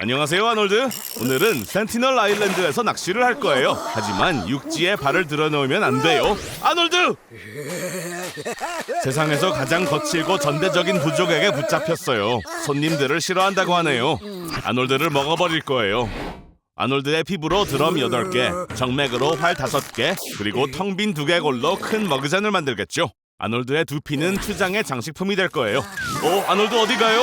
안녕하세요, 아놀드. 오늘은 센티널 아일랜드에서 낚시를 할 거예요. 하지만 육지에 발을 들어놓으면 안 돼요. 아놀드! 세상에서 가장 거칠고 전대적인 부족에게 붙잡혔어요. 손님들을 싫어한다고 하네요. 아놀드를 먹어버릴 거예요. 아놀드의 피부로 드럼 8개, 정맥으로 활 5개, 그리고 텅 빈 두개골로 큰 머그잔을 만들겠죠. 아놀드의 두피는 추장의 장식품이 될 거예요. 아놀드 어디 가요?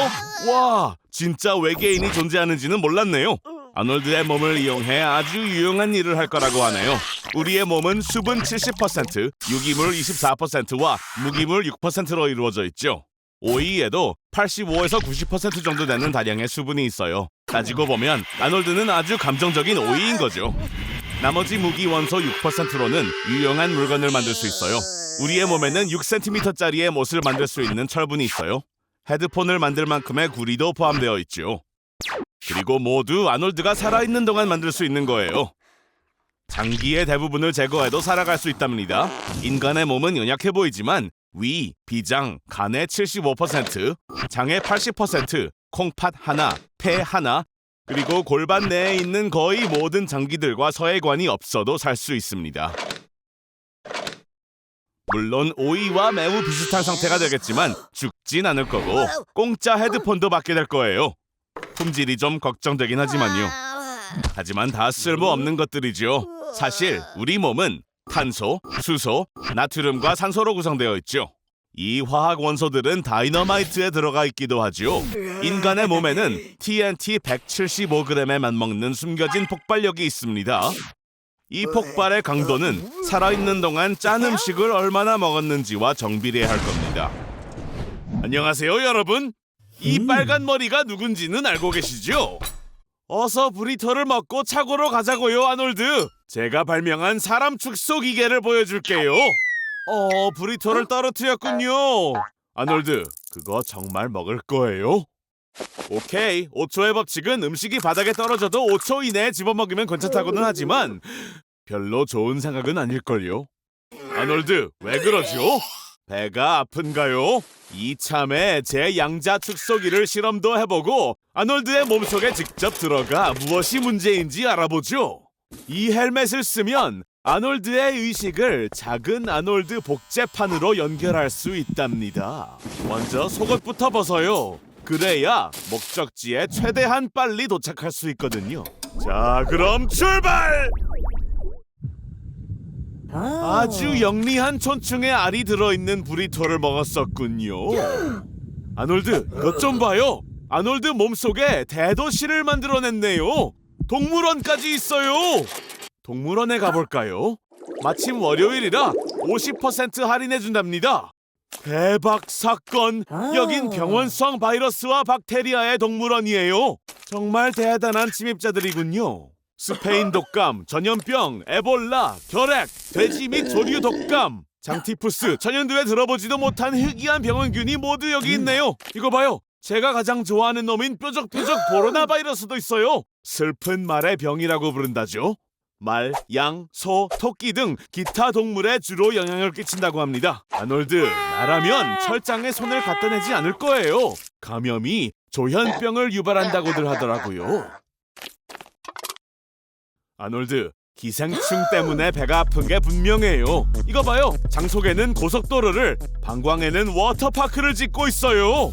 와, 진짜 외계인이 존재하는지는 몰랐네요. 아놀드의 몸을 이용해 아주 유용한 일을 할 거라고 하네요. 우리의 몸은 수분 70%, 유기물 24%와 무기물 6%로 이루어져 있죠. 오이에도 85에서 90% 정도 되는 다량의 수분이 있어요. 따지고 보면 아놀드는 아주 감정적인 오이인 거죠. 나머지 무기 원소 6%로는 유용한 물건을 만들 수 있어요. 우리의 몸에는 6cm짜리의 못을 만들 수 있는 철분이 있어요. 헤드폰을 만들 만큼의 구리도 포함되어 있죠. 그리고 모두 아놀드가 살아있는 동안 만들 수 있는 거예요. 장기의 대부분을 제거해도 살아갈 수 있답니다. 인간의 몸은 연약해 보이지만 위, 비장, 간의 75%, 장의 80%, 콩팥 하나, 폐 하나, 그리고 골반 내에 있는 거의 모든 장기들과 서해관이 없어도 살 수 있습니다. 물론 오이와 매우 비슷한 상태가 되겠지만 죽진 않을 거고 공짜 헤드폰도 받게 될 거예요. 품질이 좀 걱정되긴 하지만요. 하지만 다 쓸모없는 것들이죠. 사실 우리 몸은 탄소, 수소, 나트륨과 산소로 구성되어 있죠. 이 화학 원소들은 다이너마이트에 들어가 있기도 하죠. 인간의 몸에는 TNT 175g에 맞먹는 숨겨진 폭발력이 있습니다. 이 폭발의 강도는 살아있는 동안 짠 음식을 얼마나 먹었는지와 정비례할 겁니다. 안녕하세요, 여러분. 이 빨간 머리가 누군지는 알고 계시죠? 어서 브리토를 먹고 차고로 가자고요, 아놀드. 제가 발명한 사람 축소 기계를 보여줄게요. 브리토를 떨어뜨렸군요. 아놀드, 그거 정말 먹을 거예요? 오케이, 5초의 법칙은 음식이 바닥에 떨어져도 5초 이내에 집어먹으면 괜찮다고는 하지만 별로 좋은 생각은 아닐걸요. 아놀드, 왜 그러죠? 배가 아픈가요? 이참에 제 양자 축소기를 실험도 해보고 아놀드의 몸속에 직접 들어가 무엇이 문제인지 알아보죠. 이 헬멧을 쓰면 아놀드의 의식을 작은 아놀드 복제판으로 연결할 수 있답니다. 먼저 속옷부터 벗어요. 그래야 목적지에 최대한 빨리 도착할 수 있거든요. 자, 그럼 출발! 아주 영리한 촌충의 알이 들어있는 브리토를 먹었었군요. 아놀드, 이것 좀 봐요. 아놀드 몸속에 대도시를 만들어냈네요. 동물원까지 있어요. 동물원에 가볼까요? 마침 월요일이라 50% 할인해준답니다. 대박 사건! 여긴 병원성 바이러스와 박테리아의 동물원이에요. 정말 대단한 침입자들이군요. 스페인 독감, 전염병, 에볼라, 결핵, 돼지 및 조류 독감, 장티푸스, 천연두에 들어보지도 못한 희귀한 병원균이 모두 여기 있네요. 이거 봐요. 제가 가장 좋아하는 놈인 뾰족뾰족 보로나 바이러스도 있어요. 슬픈 말의 병이라고 부른다죠. 말, 양, 소, 토끼 등 기타 동물에 주로 영향을 끼친다고 합니다. 아놀드, 나라면 철장에 손을 갖다 대지 않을 거예요. 감염이 조현병을 유발한다고들 하더라고요. 아놀드, 기생충 때문에 배가 아픈 게 분명해요. 이거 봐요. 장속에는 고속도로를, 방광에는 워터파크를 짓고 있어요.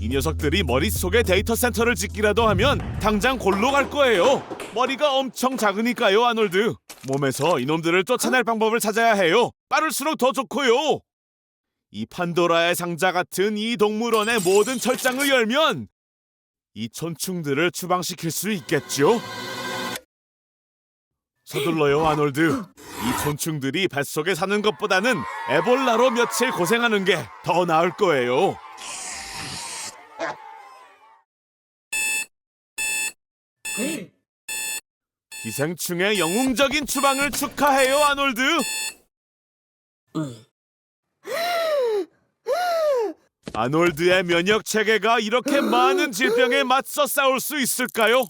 이 녀석들이 머릿속에 데이터 센터를 짓기라도 하면 당장 골로 갈 거예요. 머리가 엄청 작으니까요, 아놀드. 몸에서 이놈들을 쫓아낼 방법을 찾아야 해요. 빠를수록 더 좋고요. 이 판도라의 상자 같은 이 동물원의 모든 철장을 열면 이 촌충들을 추방시킬 수 있겠죠? 서둘러요, 아놀드. 이 촌충들이 뱃속에 사는 것보다는 에볼라로 며칠 고생하는 게 더 나을 거예요. 기생충의 영웅적인 추방을 축하해요, 아놀드. 아놀드의 면역 체계가 이렇게 많은 질병에 맞서 싸울 수 있을까요?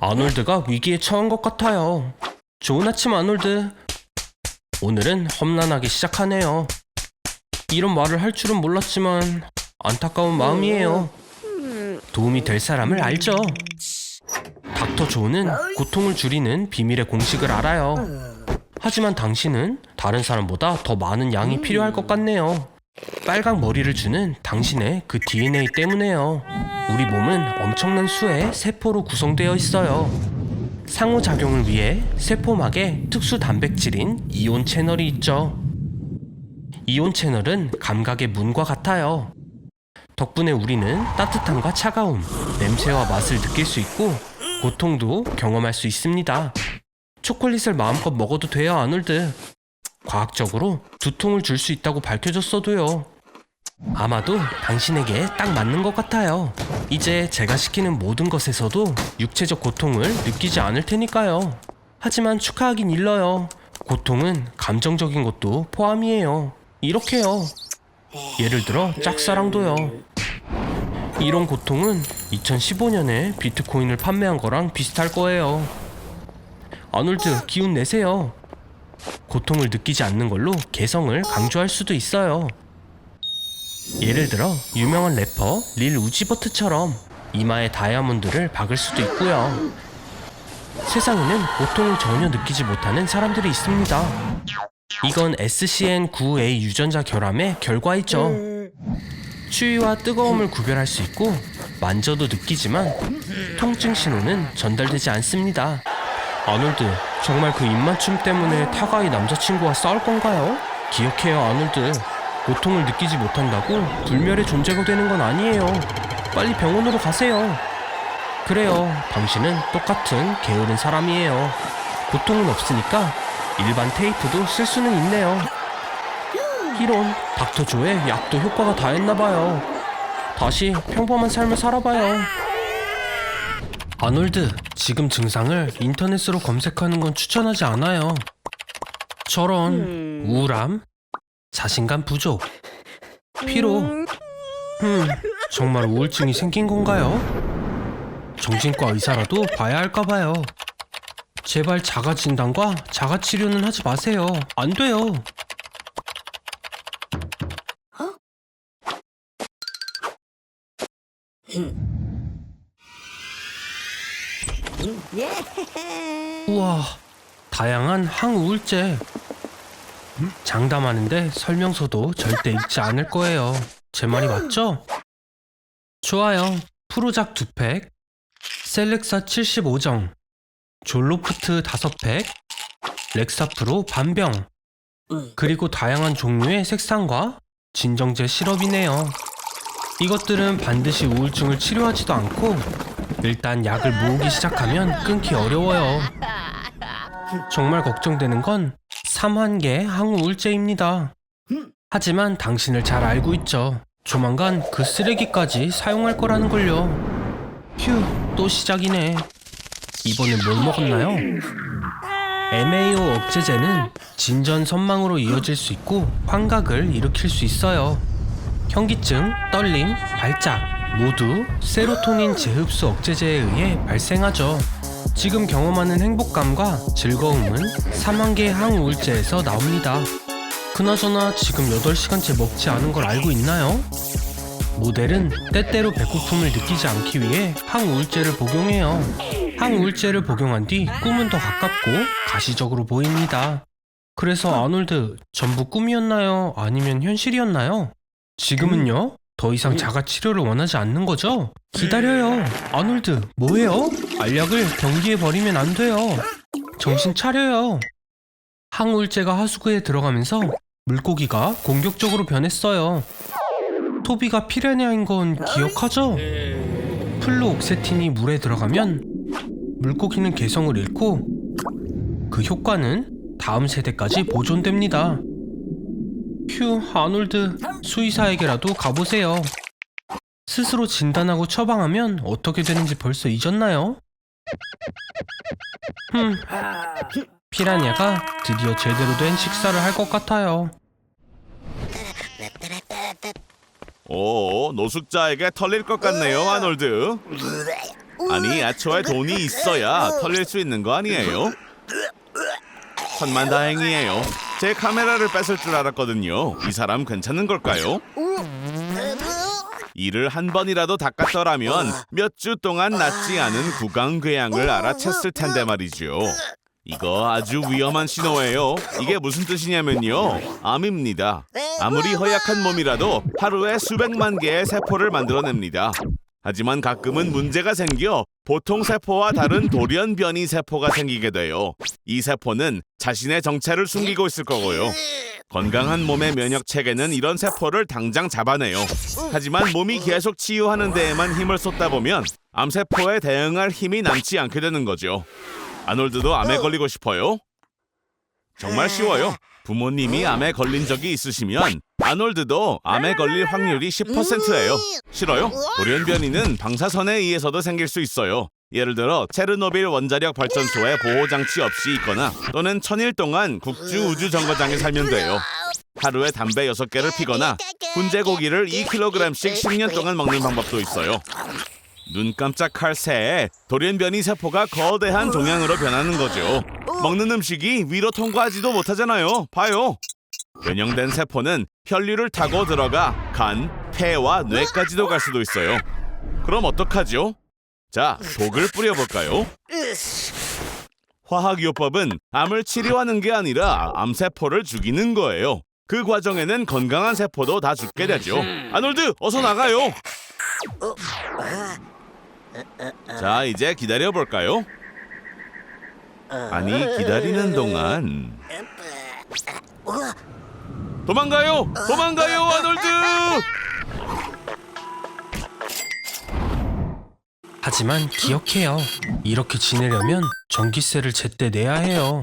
아놀드가 위기에 처한 것 같아요. 좋은 아침, 아놀드. 오늘은 험난하게 시작하네요. 이런 말을 할 줄은 몰랐지만 안타까운 마음이에요. 도움이 될 사람을 알죠. 닥터 조는 고통을 줄이는 비밀의 공식을 알아요. 하지만 당신은 다른 사람보다 더 많은 양이 필요할 것 같네요. 빨강 머리를 주는 당신의 그 DNA 때문에요. 우리 몸은 엄청난 수의 세포로 구성되어 있어요. 상호작용을 위해 세포막에 특수 단백질인 이온 채널이 있죠. 이온 채널은 감각의 문과 같아요. 덕분에 우리는 따뜻함과 차가움, 냄새와 맛을 느낄 수 있고 고통도 경험할 수 있습니다. 초콜릿을 마음껏 먹어도 돼요, 아놀드. 과학적으로 두통을 줄 수 있다고 밝혀졌어도요. 아마도 당신에게 딱 맞는 것 같아요. 이제 제가 시키는 모든 것에서도 육체적 고통을 느끼지 않을 테니까요. 하지만 축하하긴 일러요. 고통은 감정적인 것도 포함이에요. 이렇게요. 예를 들어 짝사랑도요. 이런 고통은 2015년에 비트코인을 판매한 거랑 비슷할 거예요. 아놀드, 기운 내세요. 고통을 느끼지 않는 걸로 개성을 강조할 수도 있어요. 예를 들어 유명한 래퍼 릴 우지버트처럼 이마에 다이아몬드를 박을 수도 있고요. 세상에는 고통을 전혀 느끼지 못하는 사람들이 있습니다. 이건 SCN9A 유전자 결함의 결과이죠. 추위와 뜨거움을 구별할 수 있고 만져도 느끼지만 통증 신호는 전달되지 않습니다. 아놀드, 정말 그 입맞춤 때문에 타가이 남자친구와 싸울 건가요? 기억해요, 아놀드. 고통을 느끼지 못한다고 불멸의 존재가 되는 건 아니에요. 빨리 병원으로 가세요. 그래요, 당신은 똑같은 게으른 사람이에요. 고통은 없으니까 일반 테이프도 쓸 수는 있네요. 이런, 닥터 조의 약도 효과가 다했나봐요. 다시 평범한 삶을 살아봐요. 아놀드, 지금 증상을 인터넷으로 검색하는 건 추천하지 않아요. 저런 우울함, 자신감 부족, 피로. 정말 우울증이 생긴 건가요? 정신과 의사라도 봐야 할까봐요. 제발 자가 진단과 자가 치료는 하지 마세요. 안 돼요. 우와, 다양한 항우울제. 장담하는데 설명서도 절대 읽지 않을 거예요. 제 말이 맞죠? 좋아요. 프로작 2팩, 셀렉사 75정, 졸로프트 5팩, 렉사프로 반병, 그리고 다양한 종류의 색상과 진정제 시럽이네요. 이것들은 반드시 우울증을 치료하지도 않고 일단 약을 모으기 시작하면 끊기 어려워요. 정말 걱정되는 건 3환계 항우울제입니다. 하지만 당신을 잘 알고 있죠. 조만간 그 쓰레기까지 사용할 거라는 걸요. 휴, 또 시작이네. 이번엔 뭘 먹었나요? MAO 억제제는 진전 선망으로 이어질 수 있고 환각을 일으킬 수 있어요. 현기증, 떨림, 발작 모두 세로토닌 재흡수 억제제에 의해 발생하죠. 지금 경험하는 행복감과 즐거움은 3환계 항우울제에서 나옵니다. 그나저나 지금 8시간째 먹지 않은 걸 알고 있나요? 모델은 때때로 배고픔을 느끼지 않기 위해 항우울제를 복용해요. 항우울제를 복용한 뒤 꿈은 더 가깝고 가시적으로 보입니다. 그래서 아놀드, 전부 꿈이었나요? 아니면 현실이었나요? 지금은요? 더 이상 자가 치료를 원하지 않는 거죠? 기다려요. 아놀드, 뭐해요? 알약을 경기에 버리면 안 돼요. 정신 차려요. 항우울제가 하수구에 들어가면서 물고기가 공격적으로 변했어요. 토비가 피레냐인 건 기억하죠? 플루옥세틴이 물에 들어가면 물고기는 개성을 잃고 그 효과는 다음 세대까지 보존됩니다. 휴, 아놀드, 수의사에게라도 가보세요. 스스로 진단하고 처방하면 어떻게 되는지 벌써 잊었나요? 피라냐가 드디어 제대로 된 식사를 할 것 같아요. 오, 노숙자에게 털릴 것 같네요, 아놀드. 아니, 애초에 돈이 있어야 털릴 수 있는 거 아니에요? 천만다행이에요. 제 카메라를 뺏을 줄 알았거든요. 이 사람 괜찮은 걸까요? 이를 한 번이라도 닦았더라면 몇 주 동안 낫지 않은 구강궤양을 알아챘을 텐데 말이죠. 이거 아주 위험한 신호예요. 이게 무슨 뜻이냐면요. 암입니다. 아무리 허약한 몸이라도 하루에 수백만 개의 세포를 만들어냅니다. 하지만 가끔은 문제가 생겨 보통 세포와 다른 돌연변이 세포가 생기게 돼요. 이 세포는 자신의 정체를 숨기고 있을 거고요. 건강한 몸의 면역 체계는 이런 세포를 당장 잡아내요. 하지만 몸이 계속 치유하는 데에만 힘을 쏟다 보면 암세포에 대응할 힘이 남지 않게 되는 거죠. 아놀드도 암에 걸리고 싶어요? 정말 쉬워요. 부모님이 암에 걸린 적이 있으시면 아놀드도 암에 걸릴 확률이 10%예요. 싫어요? 돌연변이는 방사선에 의해서도 생길 수 있어요. 예를 들어 체르노빌 원자력 발전소에 보호장치 없이 있거나 또는 1000일 동안 국주 우주정거장에 살면 돼요. 하루에 담배 6개를 피거나 훈제고기를 2kg씩 10년 동안 먹는 방법도 있어요. 눈 깜짝할 새에 돌연변이 세포가 거대한 종양으로 변하는 거죠. 먹는 음식이 위로 통과하지도 못하잖아요. 봐요. 변형된 세포는 혈류를 타고 들어가 간, 폐와 뇌까지도 갈 수도 있어요. 그럼 어떡하죠? 자, 독을 뿌려볼까요? 화학요법은 암을 치료하는 게 아니라 암세포를 죽이는 거예요. 그 과정에는 건강한 세포도 다 죽게 되죠. 아놀드, 어서 나가요. 자, 이제 기다려볼까요? 아니, 기다리는 동안 도망가요! 도망가요, 아놀드! 하지만 기억해요. 이렇게 지내려면 전기세를 제때 내야 해요.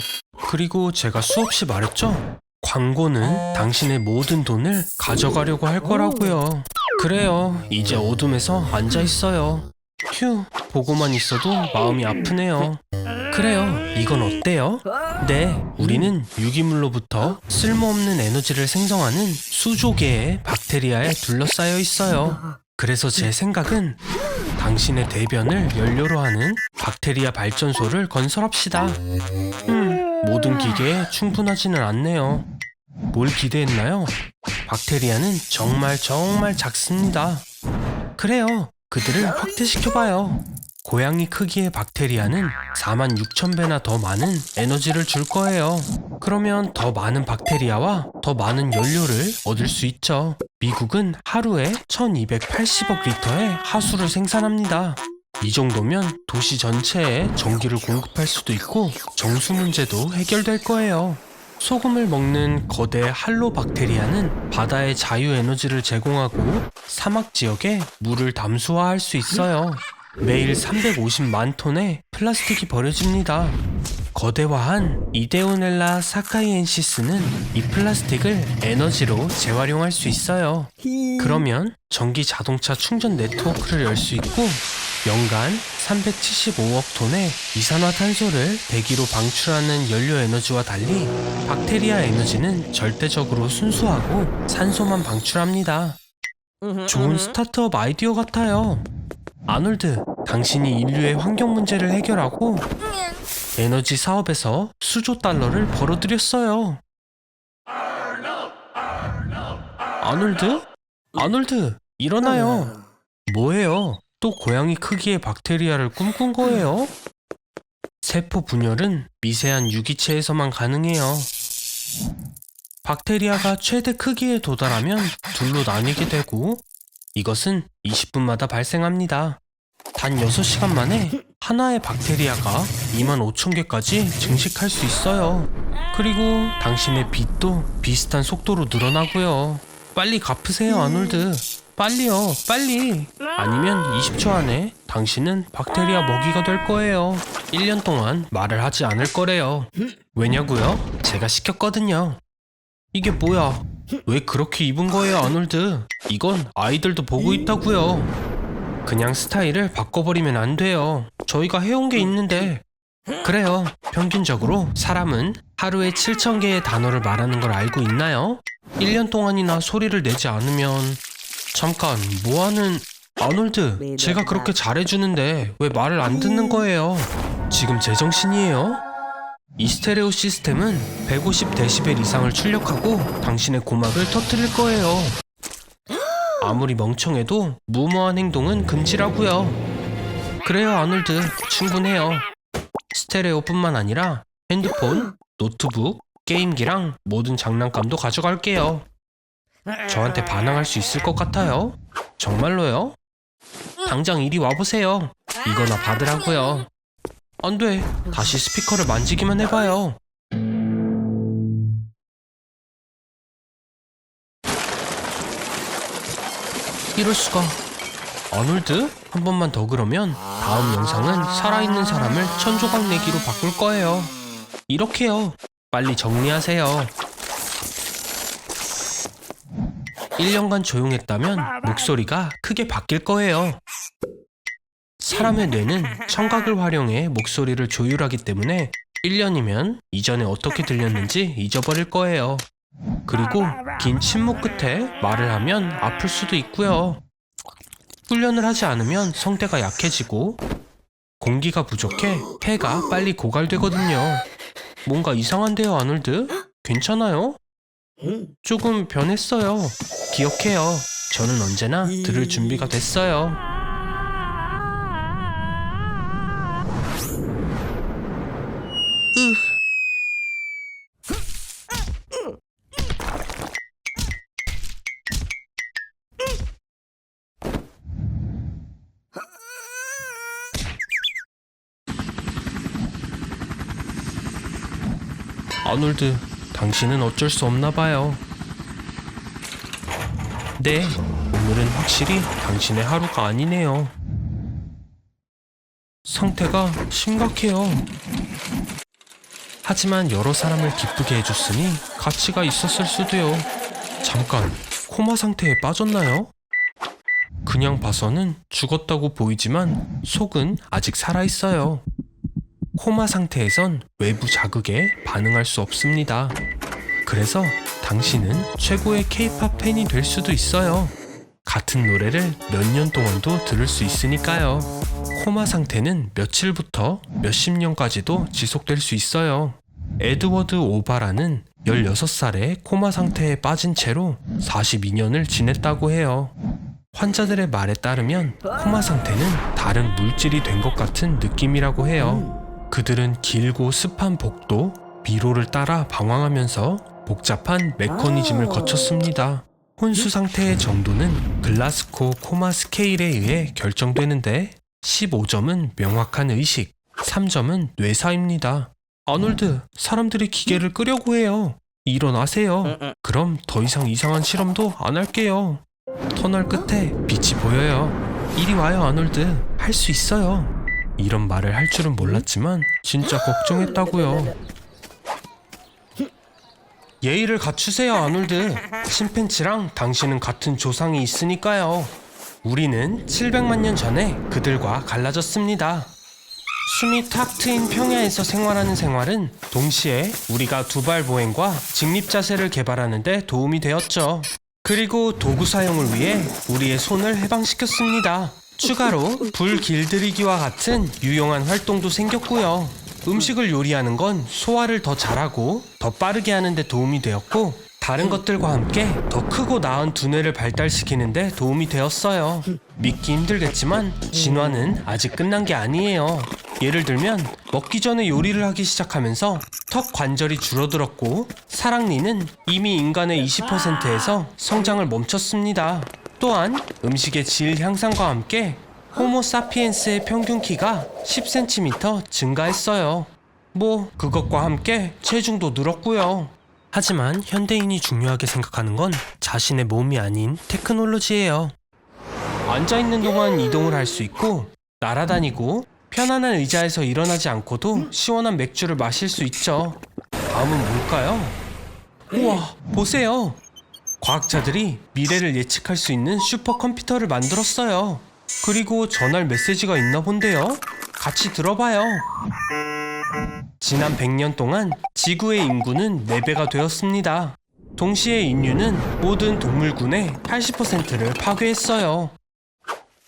그리고 제가 수없이 말했죠. 광고는 당신의 모든 돈을 가져가려고 할 거라고요. 그래요. 이제 어둠에서 앉아 있어요. 휴, 보고만 있어도 마음이 아프네요. 그래요. 이건 어때요? 네, 우리는 유기물로부터 쓸모없는 에너지를 생성하는 수조개의 박테리아에 둘러싸여 있어요. 그래서 제 생각은 당신의 대변을 연료로 하는 박테리아 발전소를 건설합시다. 모든 기계에 충분하지는 않네요. 뭘 기대했나요? 박테리아는 정말 작습니다. 그래요. 그들을 확대시켜봐요. 고양이 크기의 박테리아는 46,000배나 더 많은 에너지를 줄 거예요. 그러면 더 많은 박테리아와 더 많은 연료를 얻을 수 있죠. 미국은 하루에 1280억 리터의 하수를 생산합니다. 이 정도면 도시 전체에 전기를 공급할 수도 있고 정수 문제도 해결될 거예요. 소금을 먹는 거대 할로박테리아는 바다에 자유에너지를 제공하고 사막 지역에 물을 담수화할 수 있어요. 매일 350만 톤의 플라스틱이 버려집니다. 거대화한 이데오넬라 사카이엔시스는 이 플라스틱을 에너지로 재활용할 수 있어요. 그러면 전기 자동차 충전 네트워크를 열 수 있고 연간 375억 톤의 이산화탄소를 대기로 방출하는 연료 에너지와 달리 박테리아 에너지는 절대적으로 순수하고 산소만 방출합니다. 좋은 스타트업 아이디어 같아요. 아놀드, 당신이 인류의 환경 문제를 해결하고 에너지 사업에서 수조 달러를 벌어들였어요. 아놀드? 아놀드, 일어나요. 뭐예요? 또 고양이 크기의 박테리아를 꿈꾼 거예요? 세포 분열은 미세한 유기체에서만 가능해요. 박테리아가 최대 크기에 도달하면 둘로 나뉘게 되고 이것은 20분마다 발생합니다. 단 6시간 만에 하나의 박테리아가 25,000개까지 증식할 수 있어요. 그리고 당신의 빚도 비슷한 속도로 늘어나고요. 빨리 갚으세요, 아놀드. 빨리요, 빨리. 아니면 20초 안에 당신은 박테리아 먹이가 될 거예요. 1년 동안 말을 하지 않을 거래요. 왜냐고요? 제가 시켰거든요. 이게 뭐야? 왜 그렇게 입은 거예요, 아놀드? 이건 아이들도 보고 있다고요. 그냥 스타일을 바꿔버리면 안 돼요. 저희가 해온 게 있는데. 그래요. 평균적으로 사람은 하루에 7,000개의 단어를 말하는 걸 알고 있나요? 1년 동안이나 소리를 내지 않으면 잠깐, 뭐하는... 아놀드, 제가 그렇게 잘해주는데 왜 말을 안 듣는 거예요? 지금 제정신이에요? 이 스테레오 시스템은 150데시벨 이상을 출력하고 당신의 고막을 터뜨릴 거예요. 아무리 멍청해도 무모한 행동은 금지라고요. 그래요, 아놀드. 충분해요. 스테레오뿐만 아니라 핸드폰, 노트북, 게임기랑 모든 장난감도 가져갈게요. 저한테 반항할 수 있을 것 같아요? 정말로요? 당장 이리 와보세요. 이거나 받으라고요. 안 돼. 다시 스피커를 만지기만 해봐요. 이럴 수가. 아놀드? 한 번만 더 그러면 다음 영상은 살아있는 사람을 천조각 내기로 바꿀 거예요. 이렇게요. 빨리 정리하세요. 1년간 조용했다면 목소리가 크게 바뀔 거예요. 사람의 뇌는 청각을 활용해 목소리를 조율하기 때문에 1년이면 이전에 어떻게 들렸는지 잊어버릴 거예요. 그리고 긴 침묵 끝에 말을 하면 아플 수도 있고요. 훈련을 하지 않으면 성대가 약해지고 공기가 부족해 폐가 빨리 고갈되거든요. 뭔가 이상한데요, 아놀드? 괜찮아요? 조금 변했어요. 기억해요. 저는 언제나 들을 준비가 됐어요. 아놀드, 당신은 어쩔 수 없나 봐요. 네, 오늘은 확실히 당신의 하루가 아니네요. 상태가 심각해요. 하지만 여러 사람을 기쁘게 해줬으니 가치가 있었을 수도요. 잠깐, 코마 상태에 빠졌나요? 그냥 봐서는 죽었다고 보이지만 속은 아직 살아있어요. 코마 상태에선 외부 자극에 반응할 수 없습니다. 그래서 당신은 최고의 K-POP 팬이 될 수도 있어요. 같은 노래를 몇 년 동안도 들을 수 있으니까요. 코마 상태는 며칠부터 몇십 년까지도 지속될 수 있어요. 에드워드 오바라는 16살에 코마 상태에 빠진 채로 42년을 지냈다고 해요. 환자들의 말에 따르면 코마 상태는 다른 물질이 된 것 같은 느낌이라고 해요. 그들은 길고 습한 복도, 미로를 따라 방황하면서 복잡한 메커니즘을 거쳤습니다. 혼수 상태의 정도는 글라스코 코마 스케일에 의해 결정되는데 15점은 명확한 의식, 3점은 뇌사입니다. 아놀드, 사람들이 기계를 끄려고 해요. 일어나세요. 그럼 더 이상 이상한 실험도 안 할게요. 터널 끝에 빛이 보여요. 이리 와요, 아놀드. 할 수 있어요. 이런 말을 할 줄은 몰랐지만 진짜 걱정했다고요. 예의를 갖추세요, 아놀드. 침팬치랑 당신은 같은 조상이 있으니까요. 우리는 700만 년 전에 그들과 갈라졌습니다. 숨이 탁 트인 평야에서 생활하는 생활은 동시에 우리가 두발 보행과 직립 자세를 개발하는 데 도움이 되었죠. 그리고 도구 사용을 위해 우리의 손을 해방시켰습니다. 추가로 불 길들이기와 같은 유용한 활동도 생겼고요. 음식을 요리하는 건 소화를 더 잘하고 더 빠르게 하는 데 도움이 되었고, 다른 것들과 함께 더 크고 나은 두뇌를 발달시키는 데 도움이 되었어요. 믿기 힘들겠지만 진화는 아직 끝난 게 아니에요. 예를 들면 먹기 전에 요리를 하기 시작하면서 턱 관절이 줄어들었고, 사랑니는 이미 인간의 20%에서 성장을 멈췄습니다. 또한 음식의 질 향상과 함께 호모사피엔스의 평균 키가 10cm 증가했어요. 뭐 그것과 함께 체중도 늘었고요. 하지만 현대인이 중요하게 생각하는 건 자신의 몸이 아닌 테크놀로지예요. 앉아있는 동안 이동을 할 수 있고, 날아다니고, 편안한 의자에서 일어나지 않고도 시원한 맥주를 마실 수 있죠. 다음은 뭘까요? 우와, 보세요. 과학자들이 미래를 예측할 수 있는 슈퍼컴퓨터를 만들었어요. 그리고 전할 메시지가 있나 본데요. 같이 들어봐요. 지난 100년 동안 지구의 인구는 4배가 되었습니다. 동시에 인류는 모든 동물군의 80%를 파괴했어요.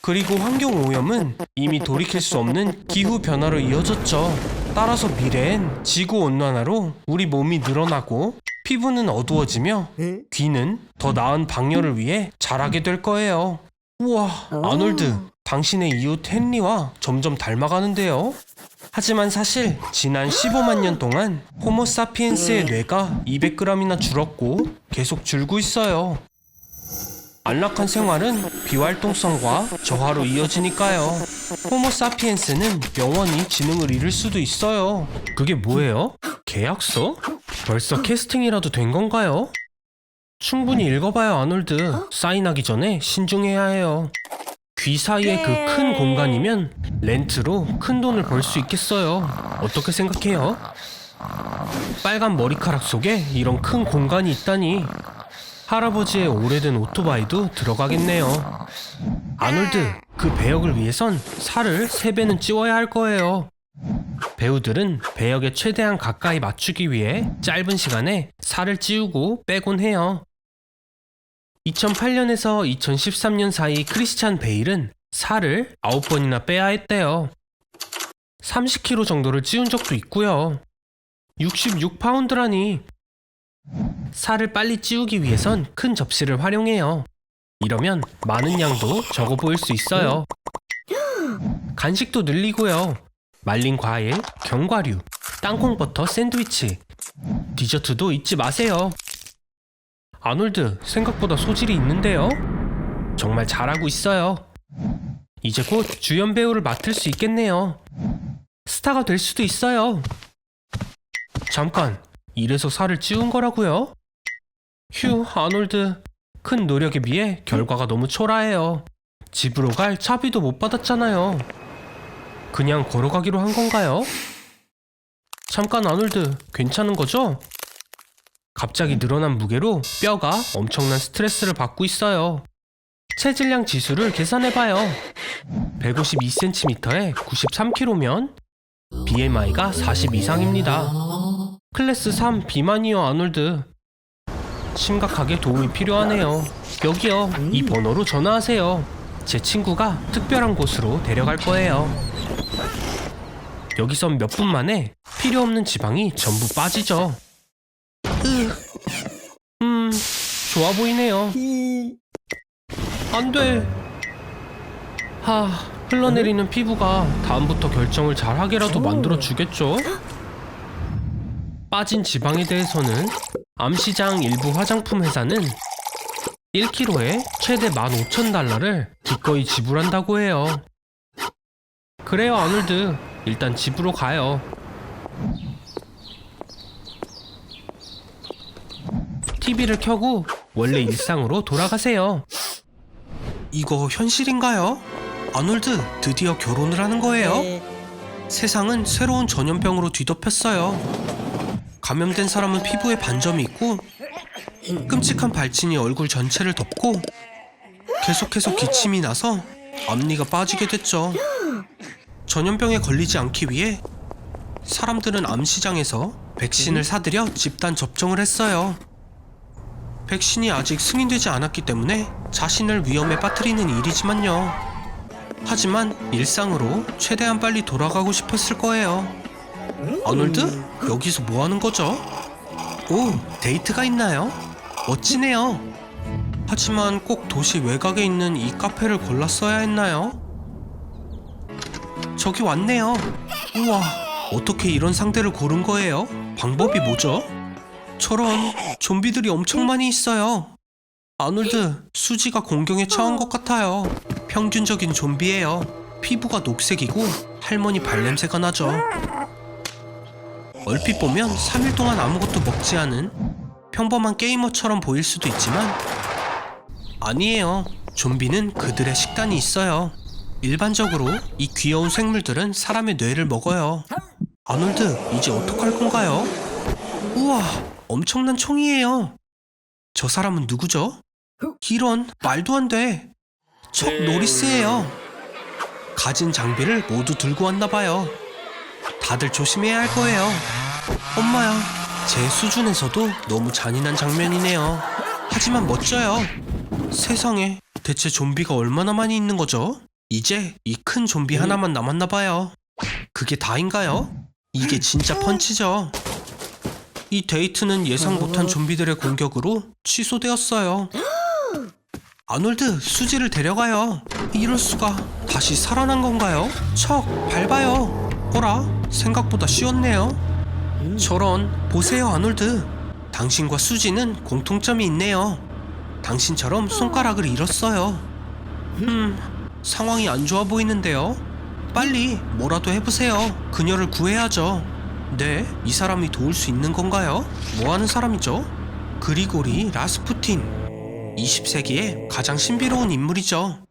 그리고 환경오염은 이미 돌이킬 수 없는 기후변화로 이어졌죠. 따라서 미래엔 지구온난화로 우리 몸이 늘어나고 피부는 어두워지며 귀는 더 나은 방열을 위해 자라게 될 거예요. 우와, 아놀드, 당신의 이웃 헨리와 점점 닮아가는데요. 하지만 사실 지난 15만 년 동안 호모사피엔스의 뇌가 200g이나 줄었고 계속 줄고 있어요. 안락한 생활은 비활동성과 저하로 이어지니까요. 호모사피엔스는 영원히 지능을 잃을 수도 있어요. 그게 뭐예요? 계약서? 벌써 캐스팅이라도 된 건가요? 충분히 읽어봐요, 아놀드. 사인하기 전에 신중해야 해요. 귀 사이의 그 큰 공간이면 렌트로 큰 돈을 벌 수 있겠어요. 어떻게 생각해요? 빨간 머리카락 속에 이런 큰 공간이 있다니. 할아버지의 오래된 오토바이도 들어가겠네요. 아놀드, 그 배역을 위해선 살을 3배는 찌워야 할 거예요. 배우들은 배역에 최대한 가까이 맞추기 위해 짧은 시간에 살을 찌우고 빼곤 해요. 2008년에서 2013년 사이 크리스찬 베일은 살을 9번이나 빼야 했대요. 30kg 정도를 찌운 적도 있고요. 66파운드라니. 살을 빨리 찌우기 위해선 큰 접시를 활용해요. 이러면 많은 양도 적어 보일 수 있어요. 간식도 늘리고요. 말린 과일, 견과류, 땅콩버터 샌드위치, 디저트도 잊지 마세요. 아놀드, 생각보다 소질이 있는데요? 정말 잘하고 있어요. 이제 곧 주연 배우를 맡을 수 있겠네요. 스타가 될 수도 있어요. 잠깐, 이래서 살을 찌운 거라고요? 휴, 아놀드. 큰 노력에 비해 결과가 너무 초라해요. 집으로 갈 차비도 못 받았잖아요. 그냥 걸어가기로 한 건가요? 잠깐, 아놀드. 괜찮은 거죠? 갑자기 늘어난 무게로 뼈가 엄청난 스트레스를 받고 있어요. 체질량 지수를 계산해봐요. 152cm에 93kg면 BMI가 40 이상입니다. 클래스 3 비만이요, 아놀드. 심각하게 도움이 필요하네요. 여기요, 이 번호로 전화하세요. 제 친구가 특별한 곳으로 데려갈 거예요. 여기선 몇 분 만에 필요 없는 지방이 전부 빠지죠. 좋아 보이네요. 안 돼. 흘러내리는 피부가 다음부터 결정을 잘하게라도 만들어 주겠죠? 빠진 지방에 대해서는 암시장 일부 화장품 회사는 1kg에 최대 15,000달러를 기꺼이 지불한다고 해요. 그래요, 아놀드. 일단 집으로 가요. TV를 켜고 원래 일상으로 돌아가세요. 이거 현실인가요? 아놀드, 드디어 결혼을 하는 거예요? 세상은 새로운 전염병으로 뒤덮였어요. 감염된 사람은 피부에 반점이 있고 끔찍한 발진이 얼굴 전체를 덮고 계속해서 기침이 나서 앞니가 빠지게 됐죠. 전염병에 걸리지 않기 위해 사람들은 암시장에서 백신을 사들여 집단 접종을 했어요. 백신이 아직 승인되지 않았기 때문에 자신을 위험에 빠뜨리는 일이지만요. 하지만 일상으로 최대한 빨리 돌아가고 싶었을 거예요. 아놀드? 여기서 뭐 하는 거죠? 오, 데이트가 있나요? 멋지네요. 하지만 꼭 도시 외곽에 있는 이 카페를 골랐어야 했나요? 저기 왔네요. 우와, 어떻게 이런 상대를 고른 거예요? 방법이 뭐죠? 저런, 좀비들이 엄청 많이 있어요. 아놀드, 수지가 공경에 처한 것 같아요. 평균적인 좀비예요. 피부가 녹색이고 할머니 발냄새가 나죠. 얼핏 보면 3일 동안 아무것도 먹지 않은 평범한 게이머처럼 보일 수도 있지만 아니에요. 좀비는 그들의 식단이 있어요. 일반적으로 이 귀여운 생물들은 사람의 뇌를 먹어요. 아놀드, 이제 어떡할 건가요? 우와, 엄청난 총이에요. 저 사람은 누구죠? 이런, 말도 안 돼. 척 노리스예요. 가진 장비를 모두 들고 왔나봐요. 다들 조심해야 할 거예요. 엄마야, 제 수준에서도 너무 잔인한 장면이네요. 하지만 멋져요. 세상에, 대체 좀비가 얼마나 많이 있는 거죠? 이제 이 큰 좀비 하나만 남았나봐요. 그게 다인가요? 이게 진짜 펀치죠. 이 데이트는 예상 못한 좀비들의 공격으로 취소되었어요. 아놀드, 수지를 데려가요. 이럴 수가. 다시 살아난 건가요? 척, 밟아요. 어라, 생각보다 쉬웠네요. 저런, 보세요 아놀드. 당신과 수지는 공통점이 있네요. 당신처럼 손가락을 잃었어요. 상황이 안 좋아 보이는데요. 빨리 뭐라도 해보세요. 그녀를 구해야죠. 네, 이 사람이 도울 수 있는 건가요? 뭐 하는 사람이죠? 그리고리 라스푸틴. 20세기의 가장 신비로운 인물이죠.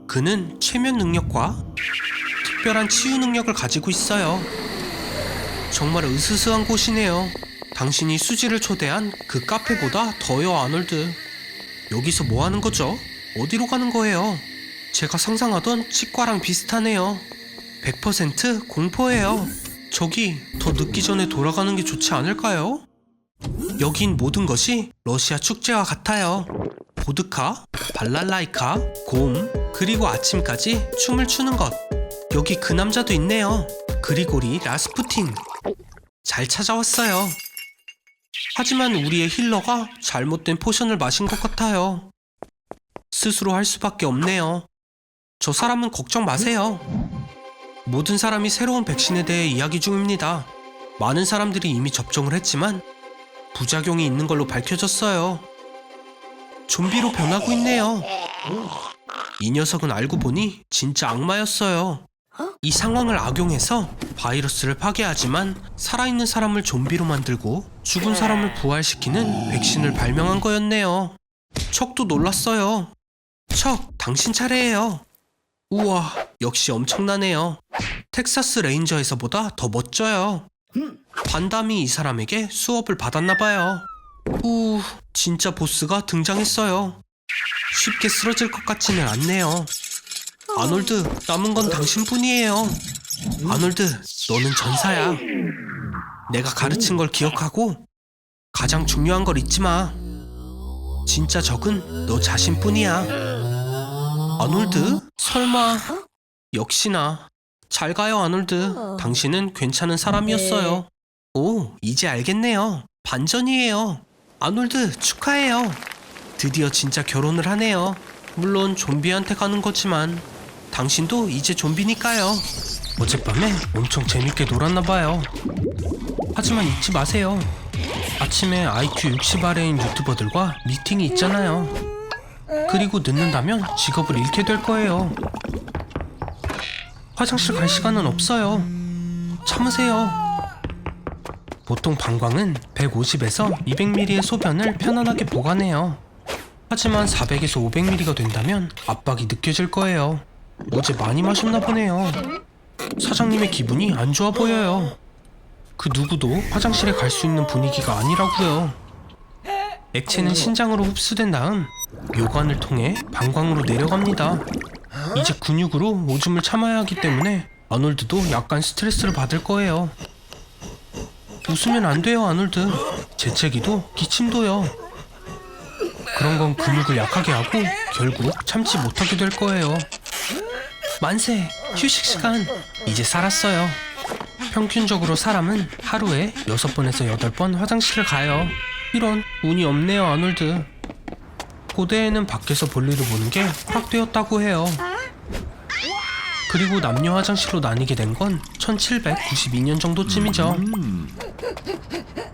그는 최면 능력과 특별한 치유 능력을 가지고 있어요. 정말 으스스한 곳이네요. 당신이 수지를 초대한 그 카페보다 더요, 아놀드. 여기서 뭐 하는 거죠? 어디로 가는 거예요? 제가 상상하던 치과랑 비슷하네요. 100% 공포예요. 저기 더 늦기 전에 돌아가는 게 좋지 않을까요? 여긴 모든 것이 러시아 축제와 같아요. 보드카, 발랄라이카, 곰, 그리고 아침까지 춤을 추는 것. 여기 그 남자도 있네요. 그리고리 라스푸틴. 잘 찾아왔어요. 하지만 우리의 힐러가 잘못된 포션을 마신 것 같아요. 스스로 할 수밖에 없네요. 저 사람은 걱정 마세요. 모든 사람이 새로운 백신에 대해 이야기 중입니다. 많은 사람들이 이미 접종을 했지만 부작용이 있는 걸로 밝혀졌어요. 좀비로 변하고 있네요. 이 녀석은 알고 보니 진짜 악마였어요. 이 상황을 악용해서 바이러스를 파괴하지만 살아있는 사람을 좀비로 만들고 죽은 사람을 부활시키는 백신을 발명한 거였네요. 척도 놀랐어요. 척, 당신 차례예요. 우와, 역시 엄청나네요. 텍사스 레인저에서보다 더 멋져요. 반담이 이 사람에게 수업을 받았나봐요. 진짜 보스가 등장했어요. 쉽게 쓰러질 것 같지는 않네요. 아놀드, 남은 건 당신뿐이에요. 아놀드, 너는 전사야. 내가 가르친 걸 기억하고 가장 중요한 걸 잊지 마. 진짜 적은 너 자신뿐이야. 아놀드? 설마? 역시나. 잘 가요, 아놀드. 당신은 괜찮은 사람이었어요. 오, 이제 알겠네요. 반전이에요. 아놀드, 축하해요. 드디어 진짜 결혼을 하네요. 물론 좀비한테 가는 거지만 당신도 이제 좀비니까요. 어젯밤에 엄청 재밌게 놀았나봐요. 하지만 잊지 마세요. 아침에 IQ 60 아래인 유튜버들과 미팅이 있잖아요. 그리고 늦는다면 직업을 잃게 될 거예요. 화장실 갈 시간은 없어요. 참으세요. 보통 방광은 150에서 200ml의 소변을 편안하게 보관해요. 하지만 400에서 500ml가 된다면 압박이 느껴질 거예요. 어제 많이 마셨나 보네요. 사장님의 기분이 안 좋아 보여요. 그 누구도 화장실에 갈 수 있는 분위기가 아니라고요. 액체는 신장으로 흡수된 다음 요관을 통해 방광으로 내려갑니다. 이제 근육으로 오줌을 참아야 하기 때문에 아놀드도 약간 스트레스를 받을 거예요. 웃으면 안 돼요, 아놀드. 재채기도 기침도요. 그런 건 근육을 약하게 하고 결국 참지 못하게 될 거예요. 만세! 휴식 시간! 이제 살았어요. 평균적으로 사람은 하루에 6번에서 8번 화장실을 가요. 이런, 운이 없네요, 아놀드. 고대에는 밖에서 볼일을 보는 게 허락되었다고 해요. 그리고 남녀 화장실로 나뉘게 된 건 1792년 정도쯤이죠.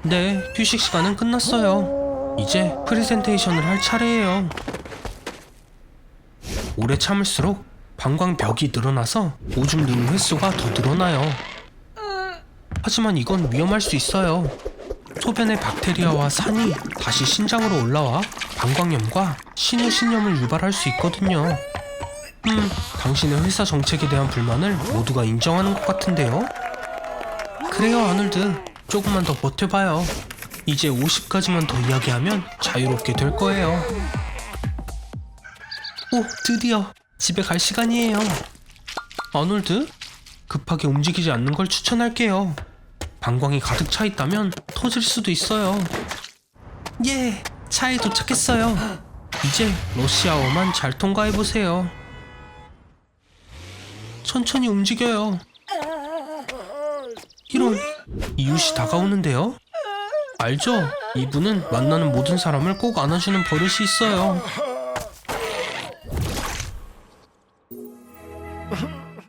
네, 휴식 시간은 끝났어요. 이제 프레젠테이션을 할 차례예요. 오래 참을수록 방광벽이 늘어나서 오줌 누는 횟수가 더 늘어나요. 하지만 이건 위험할 수 있어요. 소변의 박테리아와 산이 다시 신장으로 올라와 방광염과 신우신염을 유발할 수 있거든요. 당신의 회사 정책에 대한 불만을 모두가 인정하는 것 같은데요? 그래요, 아놀드. 조금만 더 버텨봐요. 이제 50가지만 더 이야기하면 자유롭게 될 거예요. 오, 드디어 집에 갈 시간이에요. 아놀드? 급하게 움직이지 않는 걸 추천할게요. 방광이 가득 차 있다면 터질 수도 있어요. 예, 차에 도착했어요. 이제 러시아어만 잘 통과해보세요. 천천히 움직여요. 이런, 이웃이 다가오는데요? 알죠? 이분은 만나는 모든 사람을 꼭 안아주는 버릇이 있어요.